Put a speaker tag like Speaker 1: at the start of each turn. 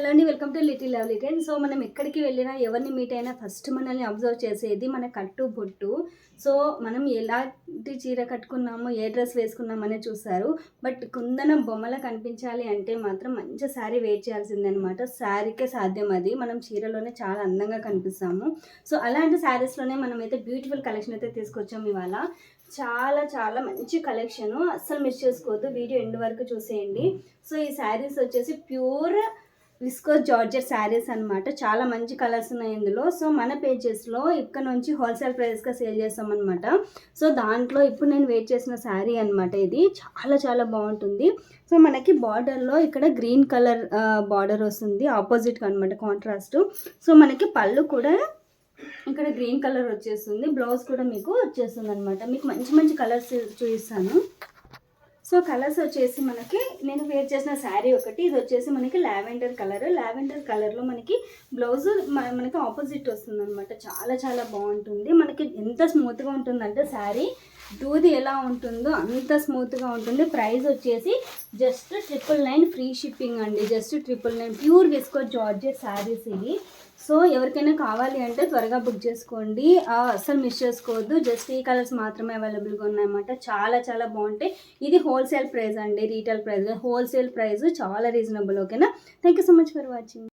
Speaker 1: Hello అండి, welcome to little lovely ten. So మనం ఎక్కడికి వెళ్ళినా ఎవరిని మీట్ అయినా ఫస్ట్ మనల్ని అబ్జర్వ్ చేసేది మన కట్టు బొట్టు. సో మనం ఎలాంటి చీర కట్టుకున్నామో ఏ డ్రెస్ వేసుకున్నామనే చూస్తారు. బట్ కుందనం బొమ్మల కనిపించాలి అంటే మాత్రం మంచి శారీ వేర్ చేయాల్సిందనమాట. శారీకే సాధ్యం అది. మనం చీరలోనే చాలా అందంగా కనిపిస్తాము. సో అలాంటి శారీస్లోనే మనమైతే బ్యూటిఫుల్ కలెక్షన్ అయితే తీసుకొచ్చాము ఇవాళ. చాలా చాలా మంచి కలెక్షను, అస్సలు మిస్ చేసుకోవద్దు. వీడియో ఎండ్ వరకు చూసేయండి. సో ఈ శారీస్ వచ్చేసి ప్యూర్ విస్కోస్ జార్జెట్ శారీస్ అనమాట. చాలా మంచి కలర్స్ ఉన్నాయి ఇందులో. సో మన పేజెస్లో ఇక్కడ నుంచి హోల్సేల్ ప్రైస్గా సేల్ చేస్తామన్నమాట. సో దాంట్లో ఇప్పుడు నేను వెయిట్ చేసిన శారీ అనమాట. ఇది చాలా చాలా బాగుంటుంది. సో మనకి బార్డర్లో ఇక్కడ గ్రీన్ కలర్ బార్డర్ వస్తుంది ఆపోజిట్గా అనమాట, కాంట్రాస్ట్. సో మనకి పళ్ళు కూడా ఇక్కడ గ్రీన్ కలర్ వచ్చేస్తుంది. బ్లౌజ్ కూడా మీకు వచ్చేస్తుంది అనమాట. మీకు మంచి మంచి కలర్స్ చూపిస్తాను. సో కలర్స్ వచ్చేసి మనకి నేను వేర్ చేసిన శారీ ఒకటి, ఇది వచ్చేసి మనకి లావెండర్ కలర్. లావెండర్ కలర్లో మనకి బ్లౌజ్ మనకి ఆపోజిట్ వస్తుంది అనమాట. చాలా చాలా బాగుంటుంది. మనకి ఎంత స్మూత్గా ఉంటుందంటే శారీ దూది ఎలా ఉంటుందో అంత స్మూత్గా ఉంటుంది. ప్రైస్ వచ్చేసి జస్ట్ 999 ఫ్రీ షిప్పింగ్ అండి. Just 999 pure viscose georgette saris ఇవి. సో ఎవరికైనా కావాలి అంటే త్వరగా బుక్ చేసుకోండి, అస్సలు మిస్ చేసుకోవద్దు. జస్ట్ ఈ కలర్స్ మాత్రమే అవైలబుల్గా ఉన్నాయన్నమాట. చాలా చాలా బాగుంటాయి. ఇది హోల్సేల్ ప్రైస్ అండి, రీటైల్ ప్రైస్. హోల్సేల్ ప్రైస్ చాలా రీజనబుల్. ఓకేనా? Thank you so much for watching.